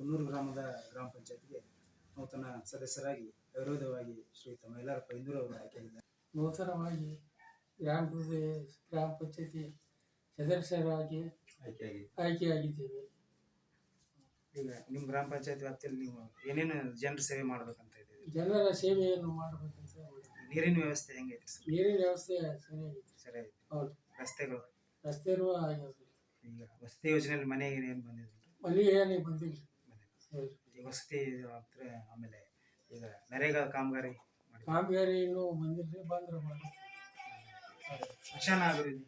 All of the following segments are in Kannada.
ಕುನ್ನೂರು ಗ್ರಾಮದ ಗ್ರಾಮ ಪಂಚಾಯತ್ಗೆ ನೂತನ ಸದಸ್ಯರಾಗಿ ಅವಿರೋಧವಾಗಿ ಶ್ರೀಯುತ ಮೈಲಾರಪ್ಪ ಇಂದೂರು ಅವರು ಆಯ್ಕೆಯಾಗಿದ್ದಾರೆ. ನೂತನವಾಗಿ ಗ್ರಾಮ ಪಂಚಾಯತಿ ಸದಸ್ಯರಾಗಿ ಆಯ್ಕೆಯಾಗಿದ್ದೇವೆ. ಈಗ ನಿಮ್ಮ ಗ್ರಾಮ ಪಂಚಾಯತ್ ವ್ಯಾಪ್ತಿಯಲ್ಲಿ ನೀವು ಏನೇನು ಜನರ ಸೇವೆ ಮಾಡ್ಬೇಕಂತ ಇದ್ದೀವಿ? ಜನರ ಸೇವೆಯನ್ನು ಮಾಡಬೇಕಂತ. ನೀರಿನ ವ್ಯವಸ್ಥೆ ಹೆಂಗೈತಿ ಸರ್? ನೀರಿನ ವ್ಯವಸ್ಥೆ ಸರಿಯಾಗಿತ್ತು. ಸರಿಯಾಗಿ. ಹೌದು. ರಸ್ತೆಗಳು ಆಗ್ಯಾವ. ಈಗ ವಸತಿ ಯೋಜನೆಯಲ್ಲಿ ಮನೆಗೆ ಏನು ಬಂದಿದೆ? ಮನೆಗೆ ಏನು ಬಂದಿಲ್ಲ. ವಸತಿ ಆಮೇಲೆ ಈಗ ನರೇಗಾ ಕಾಮಗಾರಿ ಇನ್ನೂ ಬಂದಿಲ್ಲ, ಬಂದ್ರೆ ಮಾಡಿ. ಸ್ಮಶಾನ ಅಭಿವೃದ್ಧಿ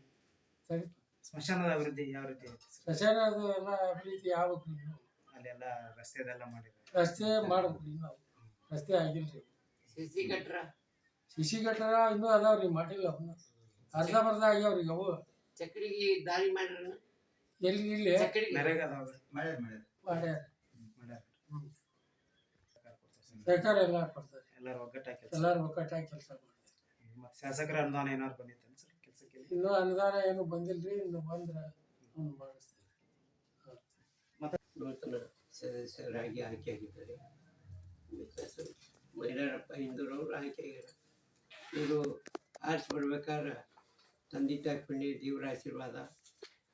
ಸರಿ. ಸ್ಮಶಾನದ ಅಭಿವೃದ್ಧಿ ಯಾವ ರೀತಿ ಐತಿ? ಸ್ಮಶಾನದ ಎಲ್ಲ ಅಭಿವೃದ್ಧಿ ಆಗ್ಬೇಕು. ಇನ್ನು ಅಲ್ಲೆಲ್ಲ ರಸ್ತೆದೆಲ್ಲ ಮಾಡಿದ್ರು. ರಸ್ತೆ ಮಾಡ್ಬೇಕು. ಇನ್ನು ರಸ್ತೆ ಆಗಿಲ್ರಿ. ಸಿಸಿ ಗಟ್ರ ಇನ್ನೂ ಅದಾವ್ರಿ, ಮಾಡಿಲ್ಲ. ಅವನ್ನ ಅರ್ಧ ಆಗ್ಯಾವ್ರಿ. ಅವು ಚಕ್ರಿಗೆ ದಾರಿ ಮಾಡ್ಯಾರ. ಎಲ್ಲಿ ಇಲ್ಲಿ ನರೇಗಾದವಾಗ ಮಾಡ್ಯಾರ. ಸರ್ಕಾರ ಎಲ್ಲ ಕೊಡ್ತಾರೆ. ಎಲ್ಲರೂ ಒಗ್ಗಟ್ಟಾಗಿ ಕೆಲಸ ಮಾಡ್ತಾರೆ. ಮತ್ತೆ ಶಾಸಕರ ಅನುದಾನ ಏನಾದ್ರು ಬಂದಿತ್ತು ಸರ್ ಕೆಲಸಕ್ಕೆ? ಇನ್ನೂ ಅನುದಾನ ಏನು ಬಂದಿಲ್ರಿ. ಇನ್ನು ಬಂದ್ರೆ ಮಾಡಿಸ್ತೇವೆ. ನೂತನ ಸದಸ್ಯರಾಗಿ ಆಯ್ಕೆಯಾಗಿದ್ದಾರೆ. ಮೈಲಾರಪ್ಪ ಇಂದೂರವರು ಆಯ್ಕೆಯಾಗ್ಯಾರ. ಇವರು ಆರಿಸಿ ಬರ್ಬೇಕಾದ್ರೆ ತಂದೆ ತಾಯಿ ಪುಣ್ಯ, ದೇವರ ಆಶೀರ್ವಾದ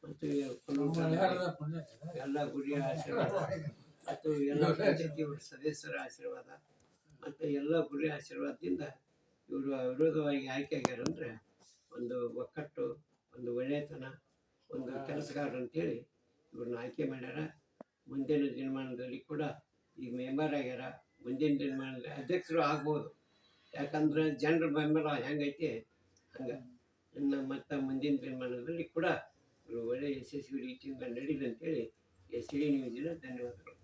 ಮತ್ತು ಎಲ್ಲ ಗುರಿಯ ಆಶೀರ್ವಾದ ಮತ್ತು ಎಲ್ಲ ಪಂಚಾಯತಿಯವರ ಸದಸ್ಯರ ಆಶೀರ್ವಾದ ಮತ್ತು ಎಲ್ಲ ಗುರಿಯ ಆಶೀರ್ವಾದದಿಂದ ಇವರು ಅವಿರೋಧವಾಗಿ ಆಯ್ಕೆಯಾಗ್ಯಾರ. ಅಂದರೆ ಒಂದು ಒಕ್ಕಟ್ಟು, ಒಂದು ಒಳ್ಳೆಯತನ, ಒಂದು ಕೆಲಸಗಾರ ಅಂತೇಳಿ ಇವ್ರನ್ನ ಆಯ್ಕೆ ಮಾಡ್ಯಾರ. ಮುಂದಿನ ದಿನಮಾನದಲ್ಲಿ ಕೂಡ ಈಗ ಮೆಂಬರ್ ಆಗ್ಯಾರ. ಮುಂದಿನ ದಿನಮಾನದಲ್ಲಿ ಅಧ್ಯಕ್ಷರು ಆಗ್ಬೋದು. ಯಾಕಂದ್ರೆ ಜನರ ಬೆಂಬಲ ಹೆಂಗೈತಿ ಹಂಗೆ. ಇನ್ನು ಮತ್ತು ಮುಂದಿನ ದಿನಮಾನದಲ್ಲಿ ಕೂಡ ಇವರು ಒಳ್ಳೆಯ ಯಶಸ್ವಿ ರೀತಿಯಿಂದ ನಡೀಲಿ ಅಂತೇಳಿ SCD ನ್ಯೂಸಿನ ಧನ್ಯವಾದಗಳು.